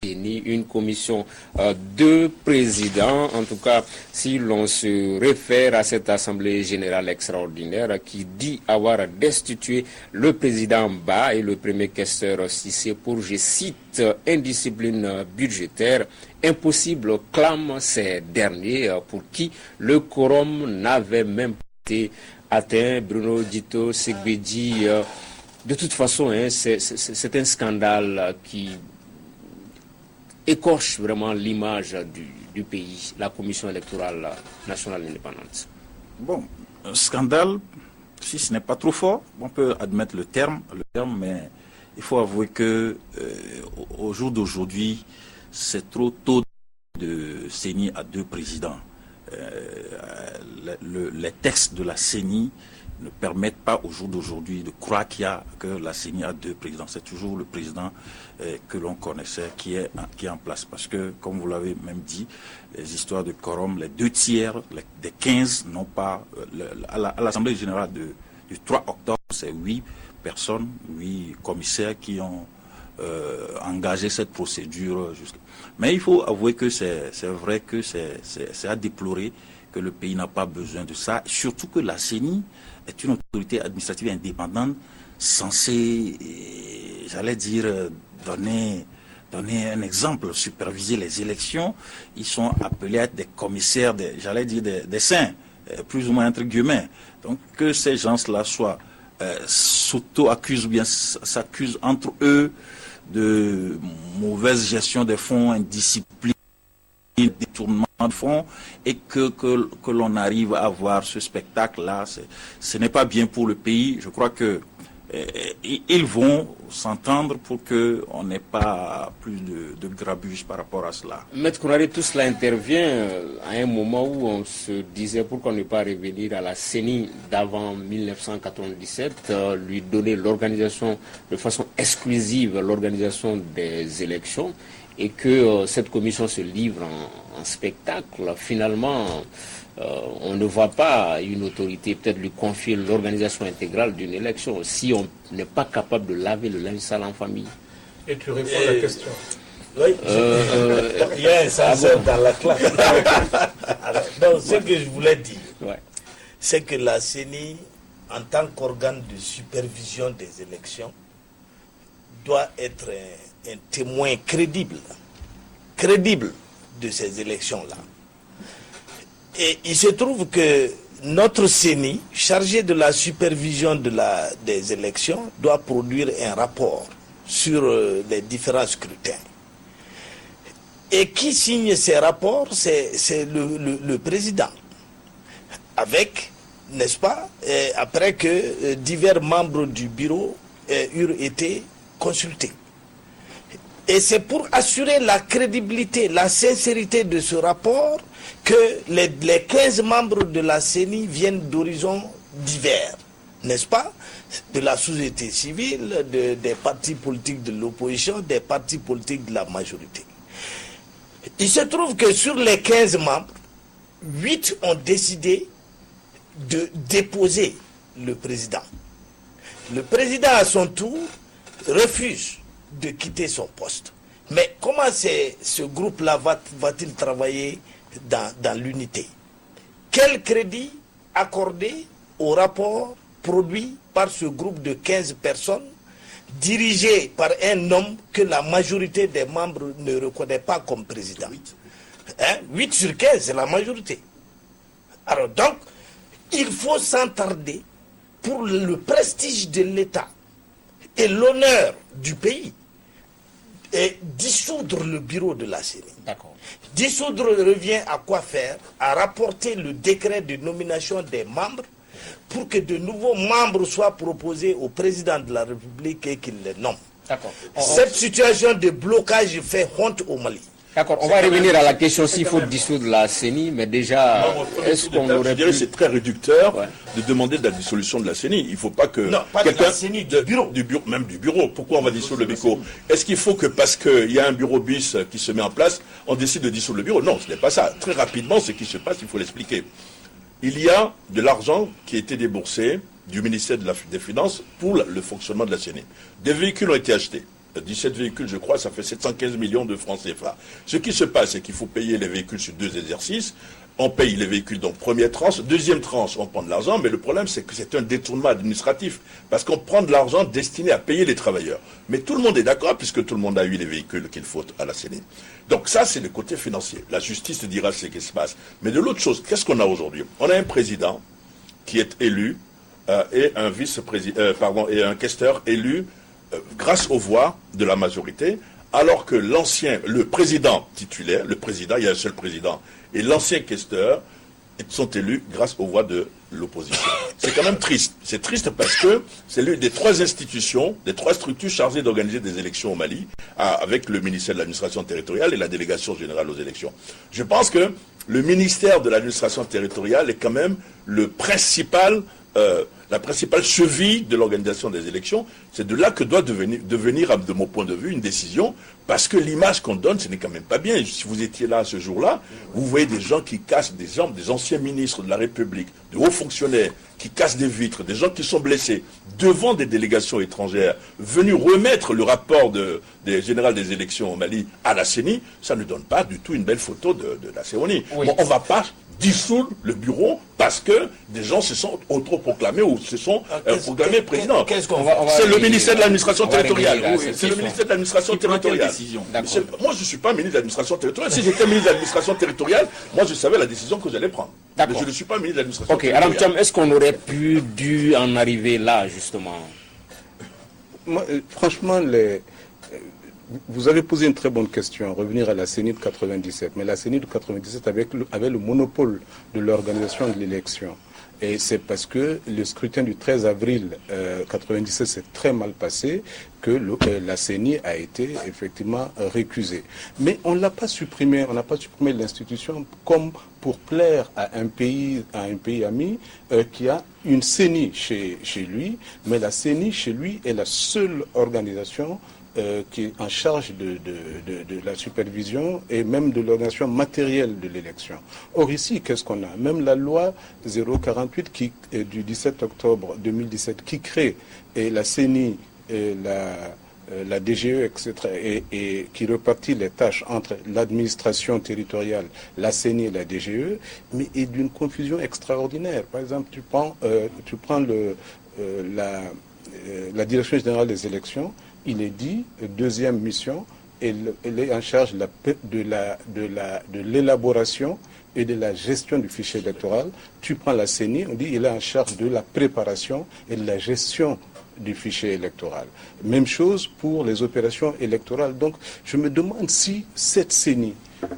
une commission de présidents, en tout cas si l'on se réfère à cette assemblée générale extraordinaire qui dit avoir destitué le président Ba et le premier questeur Cissé pour, je cite, indiscipline budgétaire. Impossible, clament ces derniers, pour qui le quorum n'avait même pas été atteint. Bruno Dito Segbedji, de toute façon, c'est un scandale qui écorche vraiment l'image du pays, la Commission électorale nationale indépendante. Bon, un scandale, si ce n'est pas trop fort, on peut admettre le terme, mais il faut avouer que au jour d'aujourd'hui, c'est trop tôt de CENI à 2 présidents. Les textes de la CENI ne permettent pas au jour d'aujourd'hui de croire que la CENI a 2 présidents. C'est toujours le président que l'on connaissait qui est en place. Parce que, comme vous l'avez même dit, les histoires de quorum, les 2 tiers des 15 n'ont pas... à l'Assemblée générale du 3 octobre, c'est 8 personnes, 8 commissaires qui ont engagé cette procédure. Mais il faut avouer que c'est vrai que c'est à déplorer que le pays n'a pas besoin de ça. Surtout que la CENI est une autorité administrative indépendante censée, j'allais dire, donner un exemple, superviser les élections. Ils sont appelés à être des commissaires, j'allais dire des saints, plus ou moins entre guillemets. Donc que ces gens-là soient s'auto-accusent ou bien s'accusent entre eux de mauvaise gestion des fonds, indiscipline, détournement de fonds, et que l'on arrive à avoir ce spectacle-là, ce n'est pas bien pour le pays. Je crois que ils vont s'entendre pour qu'on n'ait pas plus de grabuge par rapport à cela. Maître Konaré, tout cela intervient à un moment où on se disait pourquoi ne pas revenir à la CENI d'avant 1997, lui donner l'organisation de façon exclusive, l'organisation des élections, et que cette commission se livre en spectacle. Finalement, on ne voit pas une autorité peut-être lui confier l'organisation intégrale d'une élection si on n'est pas capable de laver le linge sale en famille. Et tu réponds à la question. Oui, il y a un censeur dans la classe. Alors, donc, ce que je voulais dire, c'est que la CENI, en tant qu'organe de supervision des élections, doit être un témoin crédible de ces élections-là. Et il se trouve que notre CENI, chargé de la supervision des élections, doit produire un rapport sur les différents scrutins. Et qui signe ces rapports, c'est le président. Avec, n'est-ce pas, après que divers membres du bureau eurent été consultés. Et c'est pour assurer la crédibilité, la sincérité de ce rapport que les 15 membres de la CENI viennent d'horizons divers, n'est-ce pas? De la société civile, des partis politiques de l'opposition, des partis politiques de la majorité. Il se trouve que sur les 15 membres, 8 ont décidé de déposer le président. Le président, à son tour, refuse de quitter son poste. Mais comment ce groupe-là va-t-il travailler dans l'unité? Quel crédit accorder au rapport produit par ce groupe de 15 personnes dirigé par un homme que la majorité des membres ne reconnaît pas comme président? 8 sur 15, c'est la majorité. Alors donc, il faut s'entarder pour le prestige de l'État et l'honneur du pays et dissoudre le bureau de la CENI. D'accord. Dissoudre revient à quoi faire? À rapporter le décret de nomination des membres pour que de nouveaux membres soient proposés au président de la République et qu'il les nomme. D'accord. Cette situation de blocage fait honte au Mali. D'accord, on va revenir à la question s'il faut dissoudre la CENI, mais déjà, est-ce qu'on aurait pu... C'est très réducteur de demander de la dissolution de la CENI. Il ne faut pas que... Non, pas de la CENI, du bureau. Même du bureau. Pourquoi on va dissoudre le bureau? Est-ce qu'il faut que parce qu'il y a un bureau bis qui se met en place, on décide de dissoudre le bureau? Non, ce n'est pas ça. Très rapidement, ce qui se passe, il faut l'expliquer. Il y a de l'argent qui a été déboursé du ministère des Finances pour le fonctionnement de la CENI. Des véhicules ont été achetés. 17 véhicules, je crois, ça fait 715 millions de francs CFA. Ce qui se passe, c'est qu'il faut payer les véhicules sur 2 exercices. On paye les véhicules, donc première tranche. Deuxième tranche, on prend de l'argent, mais le problème, c'est que c'est un détournement administratif. Parce qu'on prend de l'argent destiné à payer les travailleurs. Mais tout le monde est d'accord, puisque tout le monde a eu les véhicules qu'il faut à la CENI. Donc ça, c'est le côté financier. La justice dira ce qui se passe. Mais de l'autre chose, qu'est-ce qu'on a aujourd'hui? On a un président qui est élu et un vice-président, et un questeur élu grâce aux voix de la majorité, alors que le président titulaire, il y a un seul président, et l'ancien questeur sont élus grâce aux voix de l'opposition. C'est quand même triste. C'est triste parce que c'est l'une des 3 institutions, des 3 structures chargées d'organiser des élections au Mali, avec le ministère de l'administration territoriale et la délégation générale aux élections. Je pense que le ministère de l'administration territoriale est quand même la principale cheville de l'organisation des élections. C'est de là que doit devenir, de mon point de vue, une décision, parce que l'image qu'on donne, ce n'est quand même pas bien. Si vous étiez là ce jour-là, vous voyez des gens qui cassent des jambes, des anciens ministres de la République, de hauts fonctionnaires, qui cassent des vitres, des gens qui sont blessés, devant des délégations étrangères, venus remettre le rapport des général des élections au Mali à la CENI. Ça ne donne pas du tout une belle photo de la cérémonie. Oui. Bon, on ne va pas dissoudre le bureau parce que des gens se sont autoproclamés ou se sont proclamés président. C'est le ministère de l'administration territoriale. C'est le ministère de l'administration territoriale. Moi, je ne suis pas ministre de l'administration territoriale. Si j'étais ministre de l'administration territoriale, moi, je savais la décision que j'allais prendre. Mais je ne suis pas ministre de l'administration territoriale. Ok, alors, est-ce qu'on aurait dû en arriver là, justement? Moi, franchement, vous avez posé une très bonne question, revenir à la CENI de 97. Mais la CENI de 97 avait le monopole de l'organisation de l'élection. Et c'est parce que le scrutin du 13 avril 97 s'est très mal passé que la CENI a été effectivement récusée. Mais on n'a pas supprimé l'institution comme pour plaire à un pays ami qui a une CENI chez lui. Mais la CENI chez lui est la seule organisation qui est en charge de la supervision et même de l'organisation matérielle de l'élection. Or ici, qu'est-ce qu'on a? Même la loi 048 du 17 octobre 2017 qui crée la CENI, la DGE, etc., et qui répartit les tâches entre l'administration territoriale, la CENI et la DGE, mais est d'une confusion extraordinaire. Par exemple, tu prends la Direction générale des élections. Il est dit, deuxième mission, elle est en charge de l'élaboration et de la gestion du fichier électoral. Tu prends la CENI, on dit il est en charge de la préparation et de la gestion du fichier électoral. Même chose pour les opérations électorales. Donc, je me demande si cette CENI,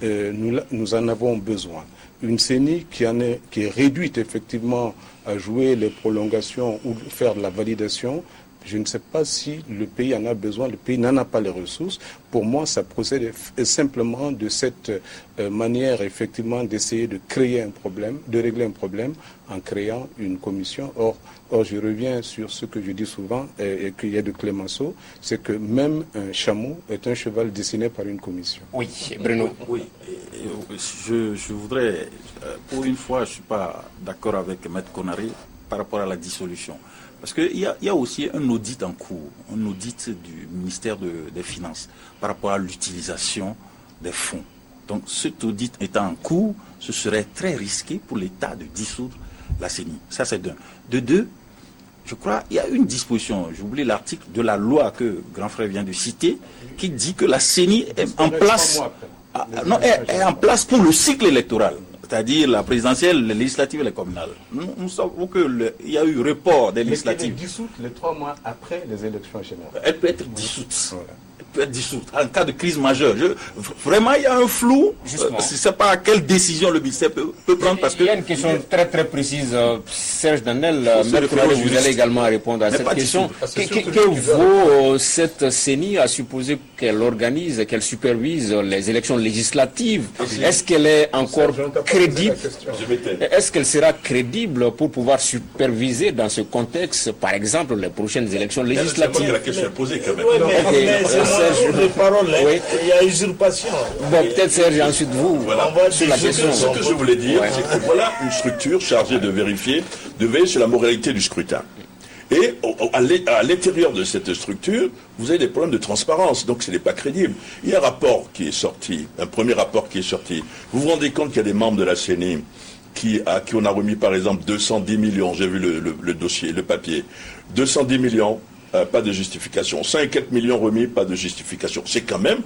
nous en avons besoin. Une CENI qui est réduite effectivement à jouer les prolongations ou faire de la validation. Je ne sais pas si le pays en a besoin, le pays n'en a pas les ressources. Pour moi, ça procède simplement de cette manière, effectivement, d'essayer de créer un problème, de régler un problème en créant une commission. Or, je reviens sur ce que je dis souvent et qu'il y a de Clemenceau, c'est que même un chameau est un cheval dessiné par une commission. Oui, Bruno. Oui, je voudrais, pour une fois, je ne suis pas d'accord avec Maître Konaré par rapport à la dissolution. Parce qu'il y a aussi un audit en cours, un audit du ministère des Finances par rapport à l'utilisation des fonds. Donc cet audit étant en cours, ce serait très risqué pour l'État de dissoudre la CENI. Ça c'est d'un. De deux, je crois il y a une disposition, j'oublie l'article de la loi que Grand Frère vient de citer, qui dit que la CENI est en place, est en place pour le cycle électoral. C'est-à-dire la présidentielle, les législatives et les communales. Nous savons qu'il y a eu report des législatives. Elle est dissoute les 3 mois après les élections générales. Elle peut être dissoute. Voilà. Elle peut être dissoute en cas de crise majeure. Vraiment, il y a un flou. Je ne sais pas à quelle décision le ministère peut prendre. Parce il y a une question très très précise. Serge Danel, vous allez également répondre à cette question. Que vaut cette CENI à supposer qu'elle organise, qu'elle supervise les élections législatives? Est-ce qu'elle est encore crédible? Est-ce qu'elle sera crédible pour pouvoir superviser dans ce contexte, par exemple, les prochaines élections législatives? La question est posée quand même. Les paroles, il y a usurpation. Bon, peut-être Serge, ensuite vous, sur la question. Ce que je voulais dire, c'est que voilà une structure chargée de veiller sur la moralité du scrutin. Et à l'intérieur de cette structure, vous avez des problèmes de transparence, donc ce n'est pas crédible. Il y a un rapport qui est sorti, un premier rapport qui est sorti. Vous vous rendez compte qu'il y a des membres de la CENI à qui on a remis par exemple 210 millions, j'ai vu le dossier, le papier, 210 millions, pas de justification. 5 et quelques millions remis, pas de justification. C'est quand même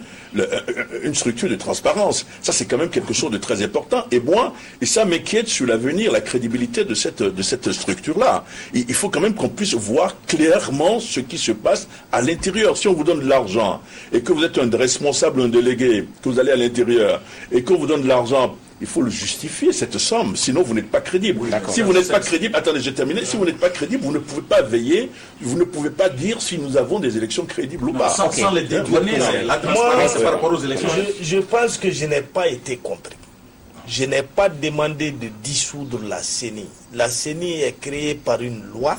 une structure de transparence. Ça, c'est quand même quelque chose de très important. Et ça m'inquiète sur l'avenir, la crédibilité de cette structure-là. Il faut quand même qu'on puisse voir clairement ce qui se passe à l'intérieur. Si on vous donne de l'argent et que vous êtes un responsable, un délégué, que vous allez à l'intérieur et qu'on vous donne de l'argent, il faut le justifier, cette somme, sinon vous n'êtes pas crédible. Si vous n'êtes pas crédible, attendez, j'ai terminé, si vous n'êtes pas crédible, vous ne pouvez pas veiller, vous ne pouvez pas dire si nous avons des élections crédibles ou pas. Sans les dédouaner, la transparence par rapport aux élections. Je pense que je n'ai pas été compris. Je n'ai pas demandé de dissoudre la CENI. La CENI est créée par une loi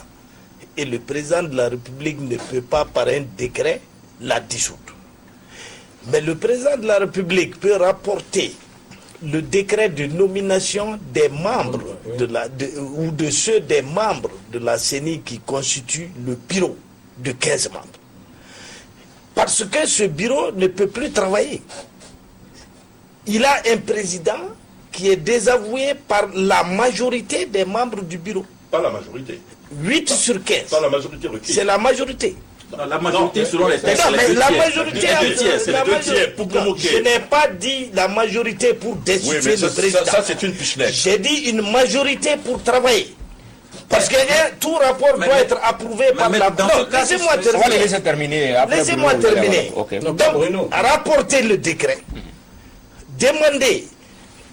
et le président de la République ne peut pas, par un décret, la dissoudre. Mais le président de la République peut rapporter le décret de nomination des membres ou de ceux des membres de la CENI qui constituent le bureau de 15 membres. Parce que ce bureau ne peut plus travailler. Il a un président qui est désavoué par la majorité des membres du bureau. Pas la majorité. 8 sur 15. Pas la majorité requise. C'est la majorité. Non, la majorité, selon les textes, non, mais la majorité, je n'ai pas dit la majorité pour destituer le président. Ça, c'est une pichenette. J'ai dit une majorité pour travailler. Parce que tout rapport doit être approuvé par la... Non, laissez-moi terminer. On va les laisser terminer. Laissez-moi terminer. Okay. Donc, rapporter le décret, demander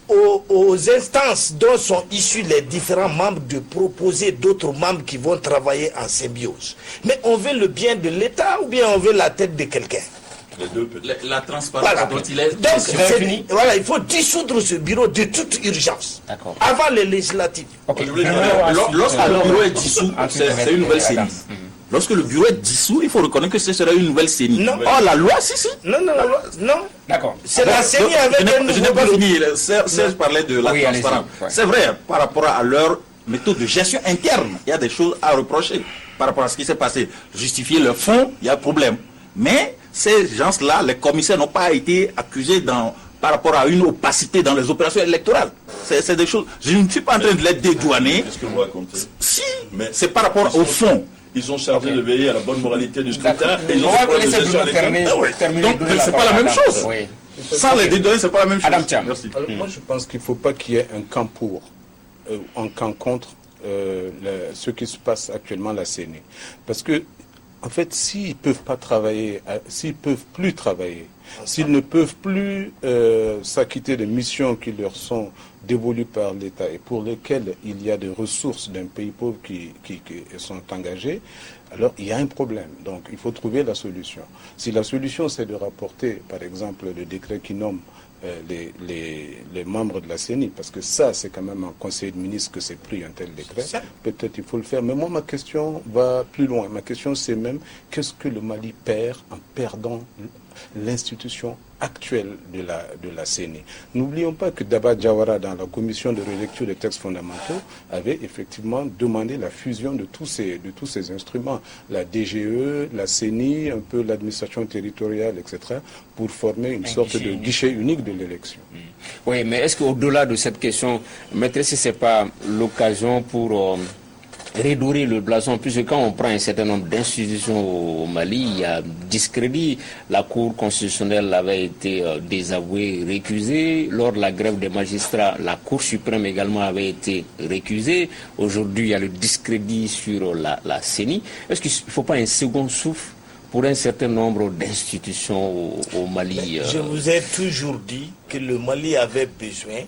aux instances dont sont issus les différents membres de proposer d'autres membres qui vont travailler en symbiose. Mais on veut le bien de l'État ou bien on veut la tête de quelqu'un? Les deux peut-être. La transparence Voilà. dont il est... Donc, voilà, il faut dissoudre ce bureau de toute urgence. Avant les législatives. Okay. Lorsque le bureau est dissous, c'est une nouvelle CENI. Lorsque le bureau est dissous, il faut reconnaître que ce sera une nouvelle CENI. Non. Oh, la loi, si. Non. D'accord. C'est la CENI avec un nouveau Je n'ai pas bureau. fini. Serge parlait de la transparence. Ouais. C'est vrai, par rapport à leur méthode de gestion interne, il y a des choses à reprocher par rapport à ce qui s'est passé. Justifier le fond, il y a un problème. Mais ces gens-là, les commissaires n'ont pas été accusés par rapport à une opacité dans les opérations électorales. C'est des choses... Je ne suis pas en train de les dédouaner. Qu'est-ce que vous racontez? Si, mais c'est par rapport au fond. Ils sont chargés de veiller à la bonne moralité du scrutin. Et ils ont On va laisser terminer. Donc, c'est pas la même chose. Oui. Sans les dédouaner, c'est pas la même chose. Adam Thiam. Merci. Alors, moi, je pense qu'il ne faut pas qu'il y ait un camp pour, un camp contre ce qui se passe actuellement à la CENI. Parce que, en fait, s'ils ne peuvent pas travailler, s'ils ne peuvent plus travailler, s'ils ne peuvent plus s'acquitter des missions qui leur sont dévolues par l'État et pour lesquelles il y a des ressources d'un pays pauvre qui sont engagées, alors il y a un problème. Donc il faut trouver la solution. Si la solution c'est de rapporter, par exemple, le décret qui nomme les membres de la CENI, parce que ça, c'est quand même en Conseil de ministres que c'est pris un tel décret. Peut-être il faut le faire. Mais moi, ma question va plus loin. Ma question, c'est même, qu'est-ce que le Mali perd en perdant l'institution actuelle de la CENI? N'oublions pas que Daba Jawara, dans la commission de relecture des textes fondamentaux, avait effectivement demandé la fusion de tous ces instruments, la DGE, la CENI, un peu l'administration territoriale, etc., pour former une sorte de guichet unique de l'élection. Oui, mais est-ce qu'au-delà de cette question, maître, si ce n'est pas l'occasion pour redorer le blason, puisque quand on prend un certain nombre d'institutions au Mali, il y a discrédit. La Cour constitutionnelle avait été désavouée, récusée. Lors de la grève des magistrats, la Cour suprême également avait été récusée. Aujourd'hui, il y a le discrédit sur la CENI. Est-ce qu'il ne faut pas un second souffle pour un certain nombre d'institutions au Mali? Je vous ai toujours dit que le Mali avait besoin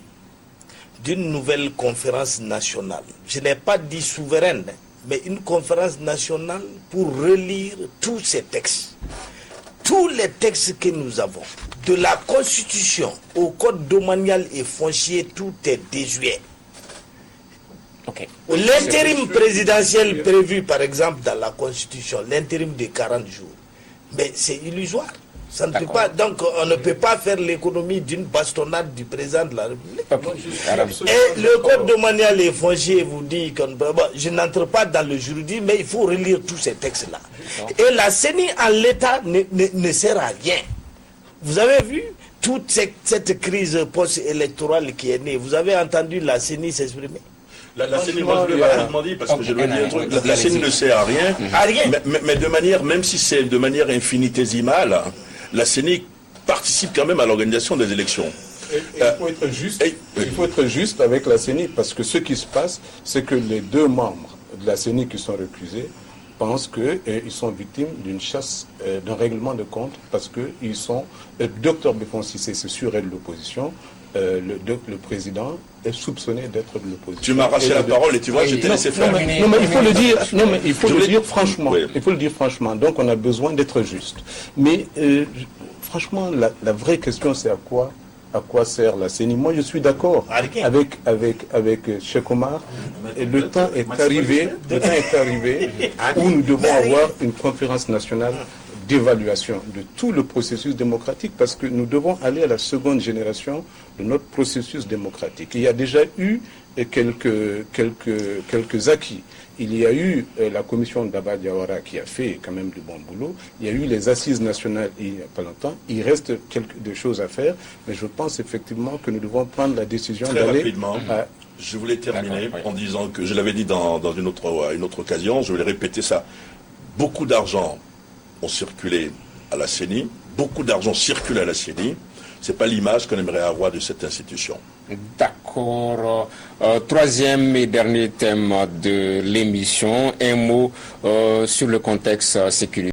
d'une nouvelle conférence nationale. Je n'ai pas dit souveraine, mais une conférence nationale pour relire tous ces textes. Tous les textes que nous avons, de la Constitution au Code domanial et foncier, tout est désuet. Okay. L'intérim présidentiel prévu, par exemple, dans la Constitution, l'intérim de 40 jours, mais c'est illusoire. Ça ne peut pas, donc on ne peut pas faire l'économie d'une bastonnade du président de la République. Et le code domanial et foncier vous dit que je n'entre pas dans le juridique, mais il faut relire tous ces textes-là. Et la CENI en l'état ne sert à rien. Vous avez vu toute cette crise post-électorale qui est née. Vous avez entendu la CENI s'exprimer? La CENI, moi je ne vais pas demander parce que je dois dire un truc. La CENI ne sert à rien. À rien. Mais de manière, même si c'est de manière infinitésimale, la CENI participe quand même à l'organisation des élections. Il faut être juste. Il faut être juste avec la CENI parce que ce qui se passe, c'est que les deux membres de la CENI qui sont recusés pensent qu'ils sont victimes d'une chasse, d'un règlement de compte parce qu'ils sont. Dr Befon Cissé, c'est sûr, est de l'opposition. Le président est soupçonné d'être de l'opposition. Tu m'as arraché la parole et tu vois, je t'ai laissé faire. Non, mais il faut le dire. Non, mais il faut le dire franchement. Oui. Il faut le dire franchement. Donc, on a besoin d'être juste. Mais franchement, la vraie question, c'est à quoi sert la CENI? Moi, je suis d'accord avec Cheikh Omar. Et le temps est arrivé où nous devons avoir une conférence nationale d'évaluation de tout le processus démocratique parce que nous devons aller à la seconde génération de notre processus démocratique. Il y a déjà eu quelques acquis. Il y a eu la commission d'Abba Diawara qui a fait quand même du bon boulot. Il y a eu les assises nationales il n'y a pas longtemps. Il reste des choses à faire, mais je pense effectivement que nous devons prendre la décision d'aller... Rapidement, je voulais terminer en disant que, je l'avais dit dans une autre occasion, je voulais répéter ça. Beaucoup d'argent ont circulé à la CENI, beaucoup d'argent circule à la CENI. Ce n'est pas l'image qu'on aimerait avoir de cette institution. D'accord. Troisième et dernier thème de l'émission, un mot sur le contexte sécuritaire.